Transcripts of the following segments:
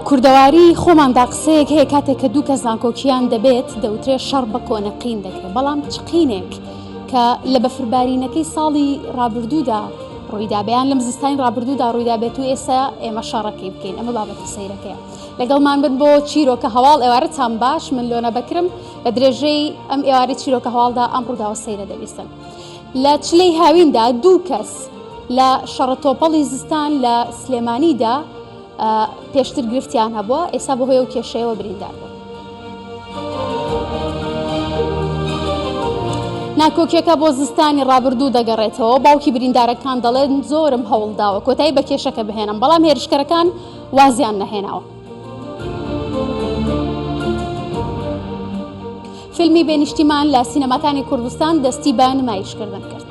کوردەواری خۆماندا قسەیەک هەیە کاتێک کە دوو کەس زانکۆکیان دەبێت دەوترێت شەڕ بە کۆنەقین دەکرێت، بەڵام چقینێک کە لە بەفربارینەکەی ساڵی ڕابردوودا ڕوویدا بەیان لەم زستانی ڕابردوودا ڕوویدا بێت و ئێستا ئێمە شەڕەکەی بکەین. ئەمە بابەتە سەیرەکەیە. لەگەڵمان بن بۆ چیرۆکە هەواڵ ئێوارە چەند باش من لۆنە بەکرم لە درێژەی ئەم ئێوارەی چیرۆکە هەواڵدا ئەم ڕووداوە سەیرە دەبیستن. لە چلەی هاویندا دوو کەس لە شەڕە تۆپەڵی زستان لە سلێمانیدا پێشتر گرفتیان هەبووە، ئێستا بەهۆی ئەو کێشەیەوە بریندار بوون. ناکۆکیەکە بۆ زستانی ڕابردوو دەگەڕێتەوە. باوکی بریندارەکان دەڵێن زۆرم هەوڵداوە کۆتایی بە کێشەکە بهێنم، بەڵام هێرشکەرەکان وازیان نەهێناوە. فیلمی بێنیشتیمان لە سینەماکانی کوردستان دەستی بە نمایشکردن کرد.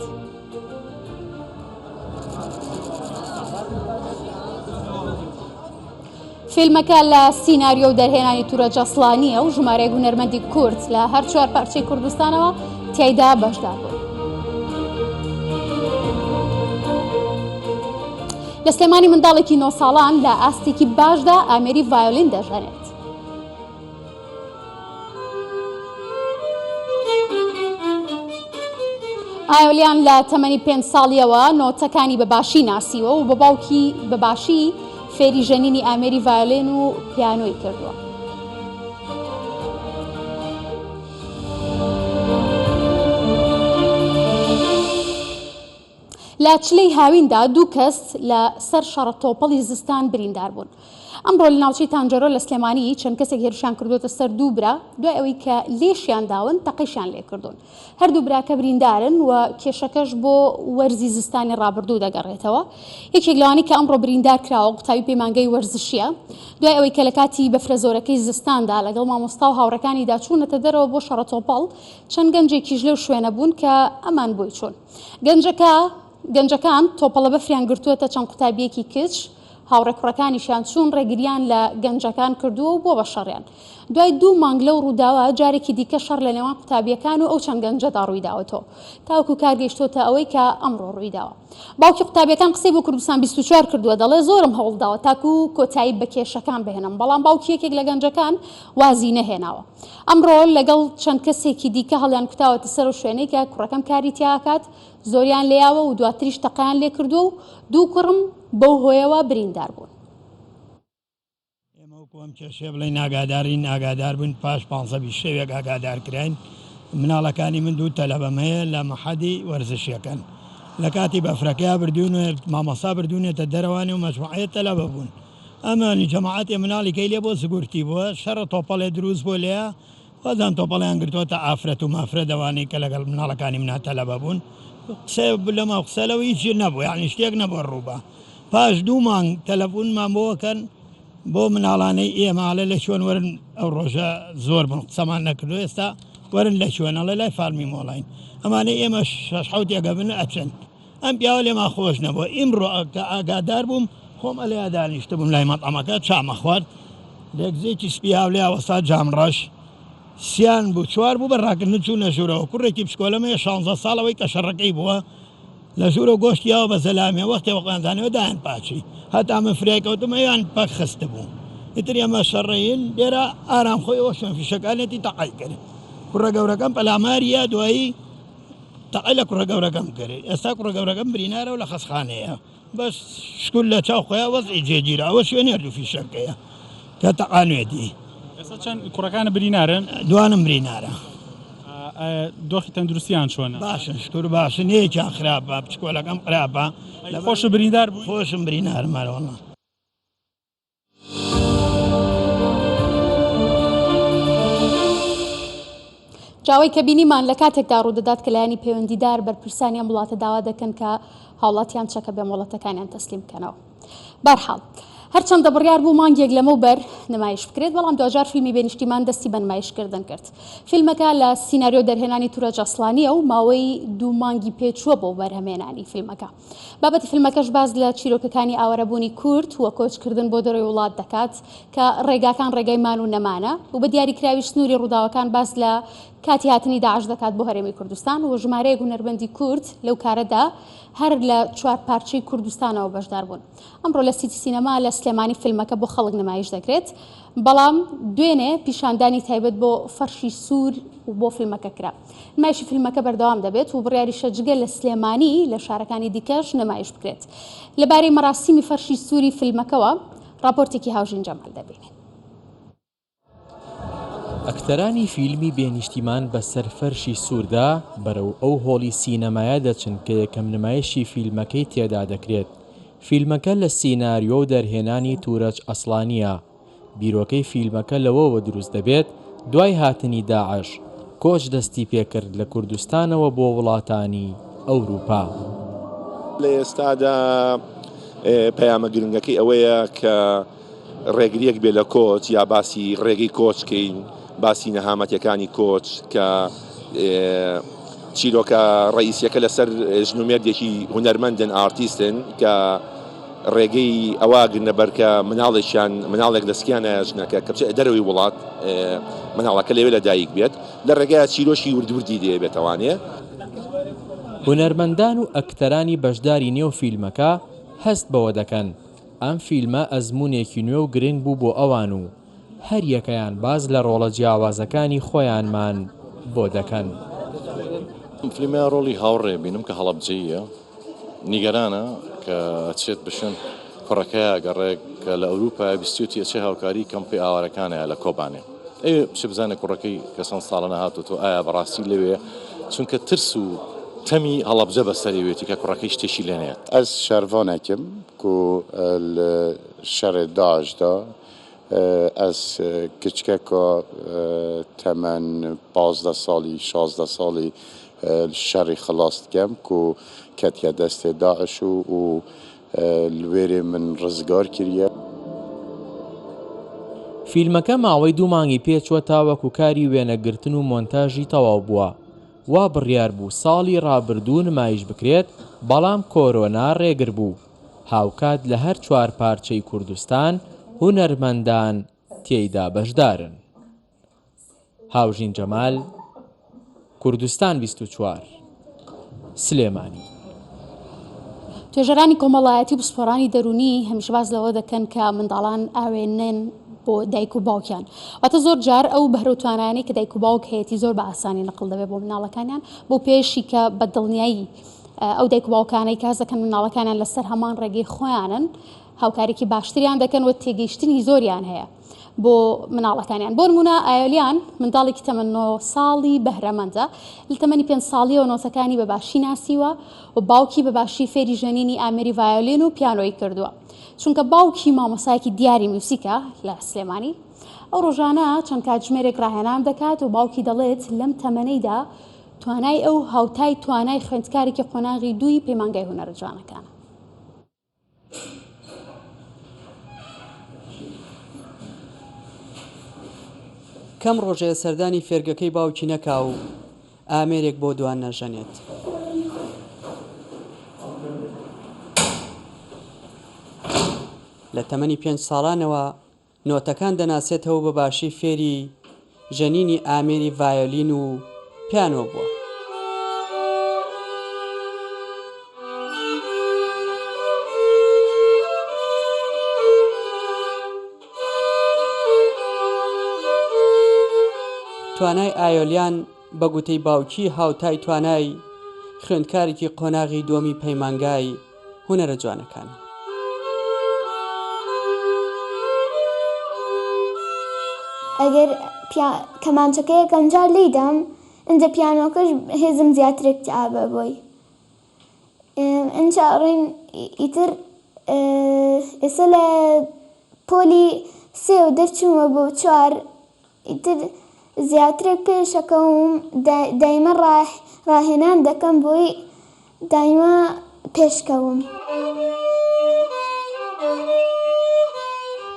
فیلمەکە لە سیناریۆ و دەرهێنانی تورە جەسڵانیە و ژمارەی هونەرمەندی کورد لە هەر چوار پارچەی کوردستانەوە تیایدا بەشدار بوون. لە سلێمانی منداڵێکی 9 ساڵان لە ئاستێکی باشدا ئامێری ڤایۆلین دەژەنێت. ئایۆلیان لە تەمەنی 5 ساڵیەوە نۆتەکانی بەباشی ناسیوە و بە باوکی بەباشی فێری ژەنینی ئامێری ڤایۆلین و پیانۆی کردووە. لە چلەی هاویندا دوو کەس لە سەر شەڕە تۆپەڵی زستان بریندار بوون. ئەمڕۆ لە ناوچەی تانجەرۆ لە سلێمانی چەند کەسێک هێرشیان کردوتە سەر دوو برا دوای ئەوەی کە لێشیان داون تەقیشیان لێ کردوون. هەردوو براکە بریندارن و کێشەکەش بۆ وەرزی زستانی ڕابردوو دەگەڕێتەوە. یەکێک لەوانی کە ئەمڕۆ بریندار کراوە قوتابی پەیمانگەی وەرزشیە دوای ئەوەی کە لە کاتی بەفرە زۆرەکەی زستاندا لەگەڵ مامۆستا و هاوڕەکانیدا چوونەتە دەرەوە بۆ شەڕە تۆپەڵ چەند گەنجێکیش لەو شوێنە بوون کە ئەمان بۆی چوون. گەنجەکان تۆپەڵە بەفریان گرتووەتە چەند قوتابیەکی کچ، هاوڕێکوڕەکانیشیان چوون ڕێگریان لە گەنجەکان کردووە و بۆ بە شەڕیان. دوای 2 مانگ لەو ڕووداوە جارێکی دیکە شەڕ لە نێوان قوتابیەکان و ئەو چەند گەنجەدا ڕوویداوەتەوە تاوەکو کارگەیشتۆتە ئەوەی کە ئەمڕۆ ڕوویداوە. باوکی قوتابیەکان قسەی بۆ کوردستان 24 کردووە، دەڵێ زۆرم هەوڵداوە تاکو کۆتایی بە کێشەکان بهێنم، بەڵام باوکی یەکێک لە گەنجەکان وازی نەهێناوە. ئەمڕۆ لەگەڵ چەند کەسێکی دیکە هەڵیان کوتاوەتە سەر و شوێنەی کە کوڕەکەم کاری تیاکات، زۆریان لێیاوە و دواتریش تەقیان لێ کردووە و دوو کوڕم بەو هۆیەوە بریندار بوون. ئەم کێشێ بڵێ ئاگادار بوون پاش 500 شەوێک ئاگادارکراین. مناڵەکانی من دوو تەلەبەم هەیە لە مەحەدی وەرزشیەکەن لە کاتی بەفرەکەی بردوون و مامۆستا بردوونێتە دەرەوانی و مەجموعەیە تەلەبە بوون. ئەمانی جەماعەتی مناڵی کەی لێ بۆ سگورتی بووە شەڕە تۆپەڵێ دروست بۆ لێە وەزان تۆپەڵیان گرتووەتە ئافرەت و مافرە دەوانەی کە لەگەڵ مناڵەکانی منە تەلەبە بوون. قسە لەما قسەلەوە هیچ نەبوو، یعنی شتێک نەبووە ڕووبە. پاش 2 مانگ تەلەفۆنمان بۆکەن بۆ مناڵانەی ئێماڵە لە شوێن وەرن ئەو ڕۆژە زۆر بن قسەمان نەکردو، ئێستا وەرن لە شوێنەڵە لای فارمی مۆڵین ئەمانەی ئێمە 6-7 بن ئەچن. ئەم پیاوە لێما خۆش نەبووە. ئیمڕۆ کە ئاگادار بووم خۆم ئەلێ دانیشتە بووم لای مەطعەمەکە چامە خوارد، لێکزێکی سپی هاولێ ئەوەستا جامڕەش سیان بوو 4 بوو بەڕاکردن چوونە ژوورەوە. کوڕێکی پسکۆلەمەیە 16 ساڵەوەی کە شەڕەکەی بووە لە ژوورە گۆشتیاوە بە زەلامێ وەختێ وەقیاندانەوە دایان پاچی هەتا من فریایکەوتمە یان پەک خستە بوو. ئیتر ئێمە شەڕەیین لێرە ئارام خۆیەوە شوێن فیشەکانێتی تەقای کرد. کوڕە گەورەکەم پەلاماریە دوایی تەقای لە کوڕە گەورەکەم کرد. ئێستا کوڕە گەورەکەم برینارە و لە خەسخانەیە بەس شکول لە چاو خۆیان وەزعی جێگیرە ئەوە شوێنی هەردوو فیشەکەیە کە تەقانوێتی. ئێستا چەند کوڕەکانە برینارن؟ دوانم برینارە. دۆخی تەندروستیان چۆنە؟ باشن شکر باشن، هیچیان خراپە، بچکۆلەکەم خراپە. خۆشە بریندار بوو؟ خۆشم برینارمەوەڵە. جاوای کە بینیمان لە کاتێکدا ڕوودەدات کە لایانی پەیوەندیدار بەرپرسانیان وڵاتە داوا دەکەن کە هاوڵاتیان چەکە بێ وڵاتەکانیان تەسلیم بکەنەوە. بەرحاڵ هەرچەندە بڕیار بوو مانگێک لەمەوبەر نمایش بکرێت، بەڵام دوجار فیلمی بێنیشتیمان دەستی بە نمایشکردن کرد. فیلمەکە لە سیناریۆ دەرهێنانی تورە جەسڵانیە و ماوەی 2 مانگی پێچووە بۆ بەرهەمێنانی فیلمەکە. بابەتی فیلمەکەش باز لە چیرۆکەکانی ئاوارەبوونی کورد وە کۆچکردن بۆ دەڕۆی وڵات دەکات کە ڕێگاکان ڕێگای مان و نەمانە و بە دیاریکراوی سنووری ڕووداوەکان باز لە کاتی هاتنی داعش دەکات بۆ هەرێمی کوردستان و ژمارەیەک هونەرمەندی کورد لەو کارەدا هەر لە 4 پارچەی کوردستانەوە بەشدار بوون. ئەمڕۆ لە سیتی سینەما لە سلێمانی فیلمەکە بۆ خەڵک نمایش دەکرێت، بەڵام دوێنێ پیشاندانی تایبەت بۆ فەرشی سوور و بۆ فیلمەکە کرا. نمایشی فیلمەکە بەردەوام دەبێت و بڕیاریشە جگە لە سلێمانی لە شارەکانی دیکەش نمایش بکرێت. لەبارەی مەراسیمی فەرشی سووری فیلمەکەوە راپۆرتێکی هاوژین جەمال دەبینێت. ئەکتەرانی فیلمی بێنیشتیمان بەسەر فەرشی سووردا بەرەو ئەو هۆڵی سینەمایە دەچن کە یەکەم نمایشی فیلمەکەی تێدا دەکرێت. فیلمەکە لە سیناریۆ و دەرهێنانی تورەج ئەسڵانیە. بیرۆکەی فیلمەکە لەوەوە دروست دەبێت دوای هاتنی داعش کۆچ دەستی پێکرد لە کوردستانەوە بۆ وڵاتانی ئەوروپا. لە ئێستادا پەیامە گرنگەکەی ئەوەیە کە ڕێگریەک بێ لە کۆچ یا باسی ڕێگەی کۆچکەین، باسی نەهامەتیەکانی کۆچ کە چیرۆکە ڕئیسیەکە لەسەر ژنومێردێکی هونەرمەندن ئارتیستن کە ڕێگەی ئەوە گرنەبەرکە مناڵێک دەستکیانە ژنەکە کە بچێت دەرەوەی وڵات مناڵەکە لەوێ لە دایک بێت لە ڕێگای چیرۆشی وردوردی دەبێتەوانێ. هونەرمەندان و ئەکتەرانی بەشداری نێو فیلمەکە هەست بەوە دەکەن ئەم فیلمە ئەزمونێکی نوێ و گرنگ بوو بۆ ئەوان و هەر یەکەیان باز لە ڕۆڵە جیاوازەکانی خۆیانمان بۆ دەکەن. فیلمە ڕۆڵی هاوڕێ بینم کە هەڵەبجەیە نیگەرانە کە ئەچێت بشن کوڕەکەیە گەڕێک کە لە ئەوروپا بیستوتی ئەچێ هاوکاری کەمپی ئاوارەکانەیە لە کۆبانێ چ بزانێت کوڕەکەی کە چەند ساڵە نەهاتوتۆ ئایا بەڕاستی لەوێ چونکە ترس و تەمی هەڵەبجە بەسەریوێتی کە کوڕەکەی شتێکی لێنێت. ئەس شەروانێکم و شەڕێ داعشدا ئەس کچکەکە تەمەن 15 ساڵی 16 ساڵی شەڕی خلاص دکەم و کەتیە دەستێ داعش و لێرێ من ڕزگار کردە. فیلمەکە ماوەی 2 مانگی پێچوە تاوەکو کاری وێنەگرتن و مۆنتاژی تەواو بووە. وا بڕیار بوو ساڵی ڕابردوو نمایش بکرێت، بەڵام کۆرۆنا ڕێگر بوو. هاوکات لە هەر 4 پارچەی کوردستان هونەرمەندان تێیدا بەشدارن. هاوژین جەمال، کوردستان 24 سلێمانی. توێژەرانی کۆمەڵایەتی بسپۆرانی دەرونی هەمیشە باز لەوە دەکەن کە منداڵان ئاوێنن بۆ دایک و باوکیان، واتە زۆر جار ئەو بەهرەوتوانانی کە دایک و باوک هەیەی زۆر بە ئاسانی نەقل دەبێت بۆ مناڵەکانیان بۆ پێشی کە بە دڵنیایی ئەو دایک و باوکانەی کاس دەکەن مناڵەکانیان لەسەر هەمان ڕێگەی خۆیانن هاوکارێکی باشتریان دەکەن و تێگەیشتنی زۆریان هەیە بۆ مناڵەکانیان. بۆ نمونە ئایۆلیان منداڵێکی تەمەن 9 ساڵی بەهرەمەندە لە تەمەنی 5 ساڵیەوە نۆتەکانی بەباشی ناسیوە و باوکی بەباشی فێری ژەنینی ئامێری ڤایۆلین و پیانۆی کردووە. چونکە باوکی مامۆسایەکی دیاری میوسیکە لە سلێمانی، ئەو ڕۆژانە چەند کاتژمێرێک ڕاهێنان دەکات و باوکی دەڵێت لەم تەمەنەیدا توانای ئەو هاوتای توانای خوێندکارێکی قۆناغی دووی پەیمانگای هونەرە جوانەکانە. کەم ڕۆژەیە سەردانی فێرگەکەی باوکی نەکا و ئامێرێک بۆ دوان نەژەنێت. لە تەمەنی 5 ساڵانەوە نۆتەکان دەناسێتەوە بەباشی فێری ژەنینی ئامێری ڤایۆلین و پیانۆ بووە. توانای ئایۆلیان بە گوتەی باوکی هاوتای توانای خوێندکارێکی قۆناغی دووەمی پەیمانگای هونەرە جوانەکانە. ئەگەر کەمانچەکە یەکەم جار لیدەم ئەنجە پیانۆکەش هێزم زیاترێک ئابە بۆی ئەنجا ڕێن ئیتر ئێستا لە پۆلی 3 و دەرچوومە بۆ 4 ئیتر زیاترێک پێشەکەوم دایمە ڕاهێنان دەکەم بۆی دایمە پێشکەوم.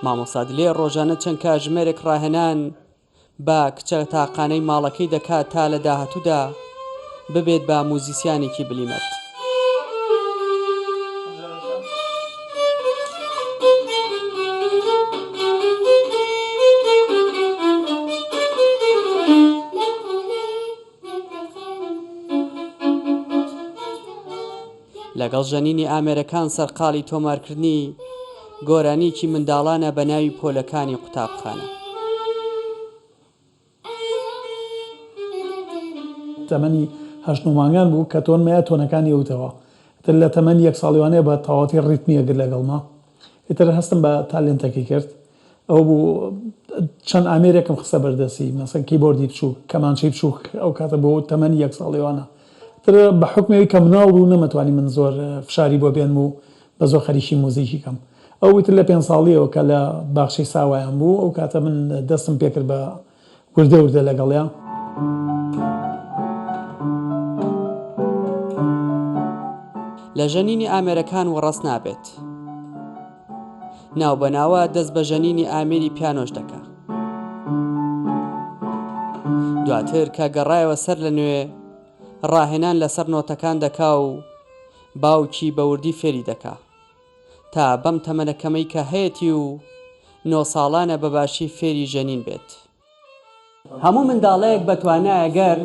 مامۆستا دلێ ڕۆژانە چەند کاتژمێرێک ڕاهێنان بە کچە تاقانەی ماڵەکەی دەکات تا لە داهاتوودا ببێت بە موزیسیانێکی بلیمەت. لەگەڵ ژەنینی ئامێرەکان سەرقاڵی تۆمارکردنی گۆرانیکی منداڵانە بە ناوی پۆلەکانی قوتابخانە. تەمەنی هەشتنومانگان بوو کە تۆن مەیە تۆنەکانی ئەوتەوە تر لە تەمەنی یەک ساڵیوانەیە بە تەواتی ڕیتمیەگر لەگەڵما ئیتر هەستم بە تالێنتەکەی کرد ئەو بوو چەند ئامێرێکم خستە بەردەسی مەسەن کیبۆردی بچوو کەمانچەی بچوو ئەو کاتە بۆ تەمەنی یەک ساڵیوانە تر بە حکمەوەی کە مناڵ بوو نەمەتوانی من زۆر فشاری بۆ بێنم و بە زۆر خەریکی موزیکی کەم ئەو وتر لە 5 ساڵیەوە کە لە باخشەی ساوایان بوو ئەو کاتە من دەستم پێکرد بە وردە وردە لەگەڵیان. لە ژەنینی ئامێرەکان وەڕاست نابێت. ناو بەناوە دەست بە ژەنینی ئامێری پیانۆش دەکا. دواتر کە گەڕایەوە سەر لە نوێ ڕاهێنان لەسەر نۆتەکان دەکا و باوکی بە وردی فێری دەکا تا بەم تەمەنەکەمەی کە هەیەی و 9 ساڵانە بەباشی فێری ژەنین بێت. هەموو منداڵەیەک بەتوانایە گەر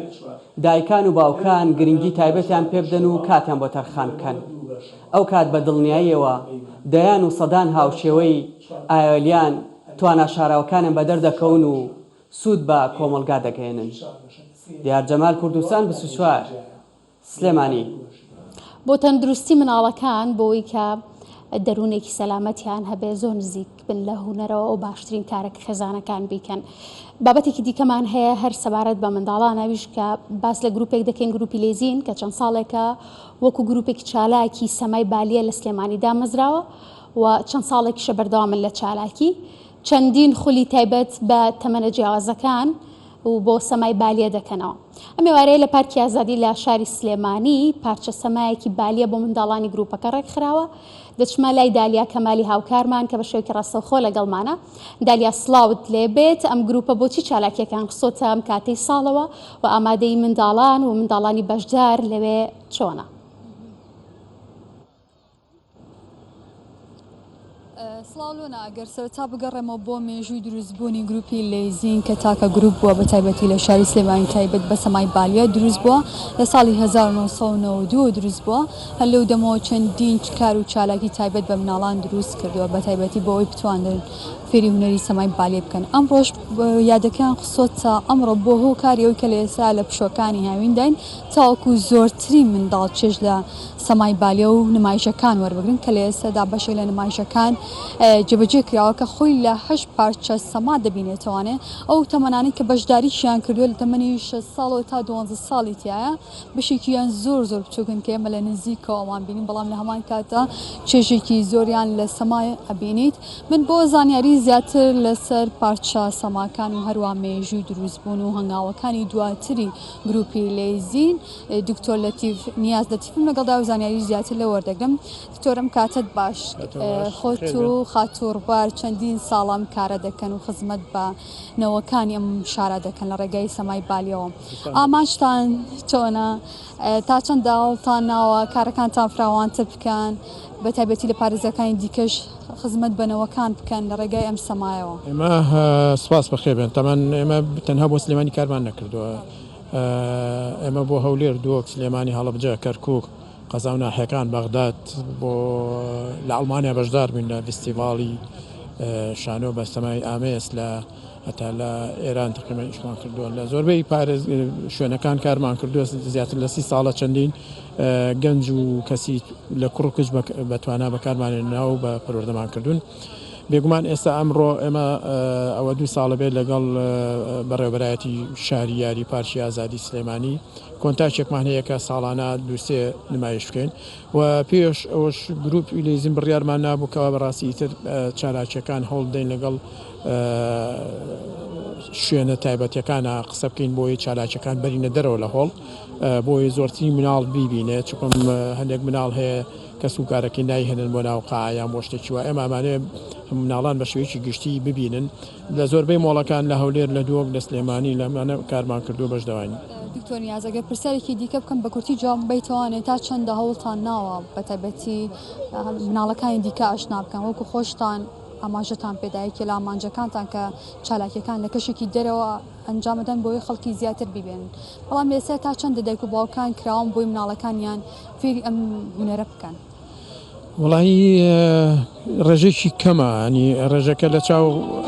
دایکان و باوکان گرنگی تایبەتیان پێ بدەن و کاتیان بۆ تەرخان بکەن. ئەو کات بە دڵنیاییەوە دەیان و سەدان هاوشێوەی ئایۆلیان توانە شاراوەکانیان بە دەردەکەون و سوود بە کۆمەلگا دەگەێنن. دیار جەمال کوردستان 24 سلێمانی. بۆ تەندروستی مناڵەکان بۆی کە دەروونێکی سەلامەتیان هەبێ زۆر نزیک بن لە هوەرەوە و باشترین کارێک خێزانەکان بیکەن. بابەتێکی دیکەمان هەیە هەر سەبارەت بە منداڵان ئەویش کە باس لە گروپێک دەکەین گروپی لێزین کە چەند ساڵێکە وەکو گروپێکی چالاکی سەمای بالیە لە سلێمانی دامەزراوە و چەند ساڵێکیشە بەردەوامن لە چالاکی چەندین خولی تایبەت بە تەمەنە جیاوازەکان و بۆ سەمای بالیە دەکەنەوە. ئەم ێوارەیە لە پارکی ئازادی لە شاری سلێمانی پارچە سەمایەکی بالیە بۆ منداڵانی گروپەکە ڕێکخراوە. دەچمە لای دالیا کەمالی هاوکارمان کە بە شێوەیەکی ڕاستەوخۆ لەگەڵمانە. دالیا سڵاوت لێبێت ئەم گروپە بۆچی چالاکیەکان قسۆتە ئەم کاتەی ساڵەوە و ئامادەی منداڵان و منداڵانی بەشدار لەوێ چۆنە؟ سڵاولۆنا ئەگەر سەرەتا بگەڕێمەوە بۆ مێژووی دروستبوونی گروپی لێزین کە تاکە گروپ بووە بە تایبەتی لە شاری سلێمانی تایبەت بە سەمای بالیە دروست بووە لە ساڵی 1992 دروست بووە هەر لەو دەمەوە چەندین کار و چالاکی تایبەت بە مناڵان دروست کردووە بە تایبەتی بۆ ئەوی بتواندن فێری هونەری سەمای بالیە بکەن. ئەم ڕۆژ یادەکەیان قسۆتە ئەمڕۆ بۆ هۆ کاری ئەوی کە لە ئێستا لە پشۆکانی هاوینداین تاوەکو زۆرترین منداڵ چێژ لە سەمای بالیە و نمایشەکان وەربگرن کە لە ئێستادا بەشێک لە نمایشەکان جێبەجێ کراوە کە خۆی لە 8 پارچە سەما دەبینێتوانێ ئەو تەمەنانی کە بەشداریشیان کردووە لە تەمەنی 6 ساڵەوە تا 12 ساڵی تایە بەشێکیان زۆر بچووکن کە ئێمە لە نزیکەوە ئەوان بینین بەڵام لە هەمان کاتە چێژێکی زۆریان لە سەمای ئەبینیت. من بۆ زانیاری زیاتر لەسەر پارچە سەماکان و هەروە مێژووی دروستبوون و هەنگاوەکانی دواتری گروپی لێزین دکتۆر لەتیف نیاز لەتیفم لەگەڵدا و زانیاری زیاتر لە وەردەگرم. دکتۆرم کاتت باش خۆت و خاتوڕبار چەندین ساڵام کارە دەکەن و خزمەت بە نەوەکانی ئەم شارە دەکەن لە ڕێگای سەمای بالیەوە. ئاماژتان چۆنە تا چەند داڵتان ناوە کارەکانتان فراوانتر بکەن بە تایبەتی لە پارێزەکانی دیکەش خزمەت بنەوەکان بکەن لە ڕێگای ئەم سەمایەوە؟ ئێمە سپاس بەخێبێن تەمان ئێمە تەنها بۆ سلێمانی کارمان نەکردووە ئێمە بۆ هەولێر دۆک سلێمانی هەڵەبجە کەرکووک قەزاو ناحیەکان بەغداد بۆ لە ئەڵمانیا بەشدار بووین لە فستیڤاڵی شانۆ بە سەمای ئامێس لە هەتا لە ئێران تقریبا ئیشمان کردووە لە زۆربەی پارێز شوێنەکان کارمان کردووە زیاتر لە 30 ساڵە چەندین گەنج و کەسی لە کوڕ و کچ بەتوانە بەکارمانێناو و بە پەروەردەمان کردوون. بێگومان ئێستا ئەمڕۆ ئێمە ئەوە 2 ساڵە بێت لەگەڵ بەڕێوەبەرایەتی شاری یاری پارکی ئازادی سلێمانی کۆنتاکێکمان هەیە کە ساڵانە 2-3 نمایش بکەین و پێش ئەوش گروپی لێزین بڕیارمان نابوو کەوا بەڕاستی تر چالاکیەکان هەوڵ بدەین لەگەڵ شوێنە تایبەتیەکانە قسە بکەین بۆی چالاکیەکان بەرینە دەرەوە لە هۆڵ بۆی زۆرترین مناڵ بیبینێت چکم هەندێک مناڵ هەیە کە سوکارەکەی نایهێنن بۆ ناو قایان بۆ شتێکی وە ئێمە ئەمانەیە مناڵان بە شێوەیەکی گشتی ببینن لە زۆربەی مۆڵەکان لە هەولێر لە دۆک لە سلێمانی لەمانە کارمان کردو بەشدەوانی. دکتۆر نیاز ئەگەر پرسیارێکی دیکە بکەم بە کورتی جواب بیتوانێت تا چەندە هەوڵتان ناوە بە تایبەتی مناڵەکانی دیکە ئاشنا بکەن وەکو خۆشتان ئاماژەتان پێدایکە لە ئامانجەکانتان کە چالاکیەکان لە کەشێکی دەرەوە ئەنجامەدەن بۆی خەڵکی زیاتر ببێن بەڵام لێسێ تا چەندە دایک و باوکان کراون بۆی مناڵەکانیان فێری ئەم هونەرە بکەن وڵی ڕێژێکی کەمە ینی ڕێژەکە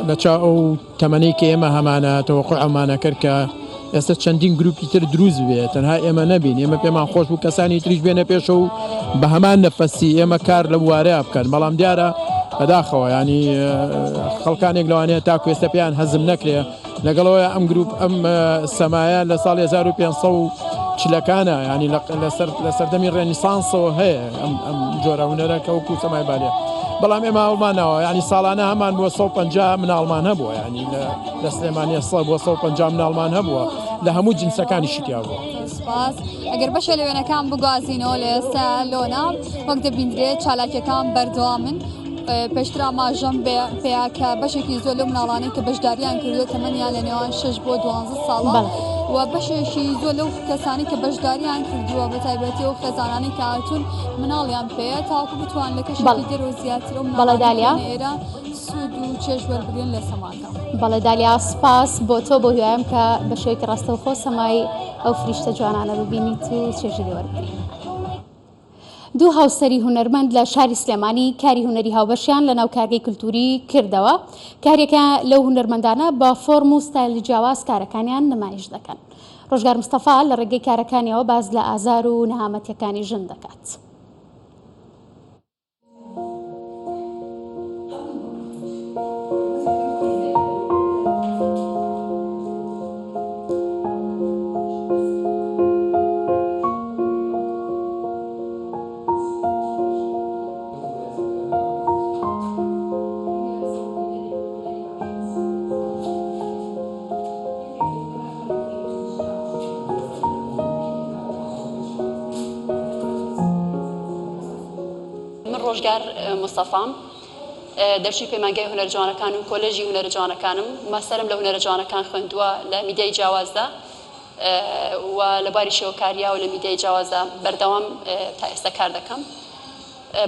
لە چاو ئەو تەمەەی کە ئێمە هەمانە تەوەقع ئەمانە کرد کە ئێستا چەندین گروپی تر دروست بێت تەنها ئێمە نەبین ئێمە پێمان خۆش بوو کەسانی تریش بێنە پێشە و بە هەمان نەفەسی ئێمە کار لە بوارەیە بکەن بەڵام دیارە بەداخەوە ینی خەڵکانێک لەوانەیە تاکو ئێستا پێیان هەزم نەکرێ لەگەڵەوەی ئەم گروپ ئەم سەمایە لە ساڵی 1500 چلەکانە ینی لە سەردەمی ڕێنیسانسەوە هەیە ئەم جۆرە هونەرەکە وەکو سەمای بالێ بەڵام ئێمە ئەڵمانەوە ینی ساڵانە هەمان بووە 150 مناڵمان هەبووە ینی لە سلێمانیە بۆ 150 مناڵمان هەبووە لە هەموو جنسەکانی شتیا بووە ئەگەر بەشە لەوێنەکان بگوازینەوە لە ئێستا لۆنا وەک دەبیندرێت چالاکیەکان بەردەوامن پێشتر ئاماژەم پێیا کە بەشێکی زۆر لەو مناڵانەی کە بەشداریان کردووە تەمەنیان لە نێوان 6 بۆ 12 ساڵە و بەشێکی زۆر لەو کەسانی کە بەشداریان کردووە بە تایبەتی و خێزانانی کە هاتوون مناڵیان پێەیە تاوەکو بتوان لە کەشێکی دەرەوە زیاتر و مناڵێرە سوود و چێژوەربگرن لە سەماکە بەڵێدالیا سپاس بۆ تۆ بۆ هیوایم کە بە شێوەیەکی ڕاستەوخۆ سەمای ئەو فریشتە جوانانە ببینیت و چێژی لێوەربگریت. دوو هاوسەری هونەرمەند لە شاری سلێمانی کاری هونەری هاوبەشیان لە ناو کارگەی کولتوری کردەوە کارێکە لەو هونەرمەندانە بە فۆرم و ستایلی جیاواز کارەکانیان نمایش دەکەن. ڕۆژگار مستەفا لە ڕێگەی کارەکانیەوە باز لە ئازار و نەهامەتیەکانی ژن دەکات. ڕۆژگار مستەفام دەرچووی پەیمانگای هونەرە جوانەکان و کۆلێژی هونەرە جوانەکانم ماستەرم لە هونەرە جوانەکان خوێندووە لە میدیای جیاوازدا و لە باری شێوەکاریە و لە میدیای جیاوازدا بەردەوام تا ئێستا کار دەکەم.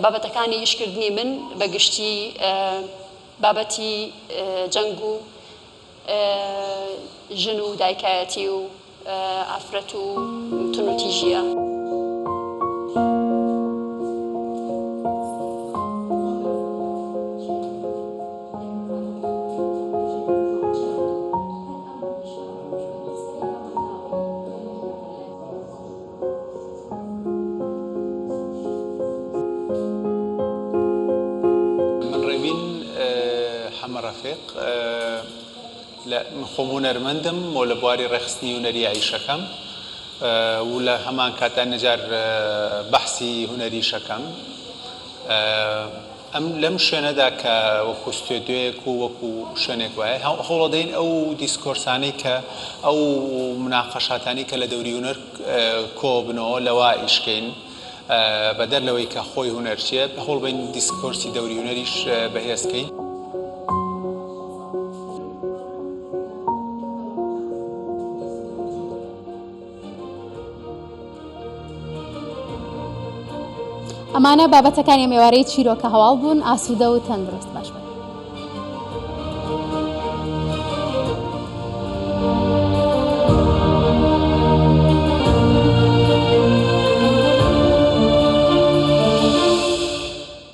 بابەتەکانی ئیشکردنی من بەگشتی بابەتی جەنگ و ژن و دایکایەتی و ئافرەت و تونوتیژیە. خۆم هونەرمەندم و لە بواری ڕێخستنی هونەری عیشەکەم و لە هەمان کاتا نەجار بەحسی هونەری شەکەم ئەم لەم شوێنەدا کە وەکو ستێدیۆیەک و وەکو شوێنێک وایە هەوڵەدەین ئەو دیسکۆرسانەی کە ئەو مناقەشاتانی کە لە دەوری هونەر کۆبنەوە لەوا ئیشکەین بەدەر لەوەی کە خۆی هونەر چیە هەوڵ بین دیسکۆرسی دەوری هونەریش بەهێزکەین. ئەمانە بابەتەکانی ئێوارەی چیرۆکە هەواڵ بوون ئاسوودە و تەندروست باش بن.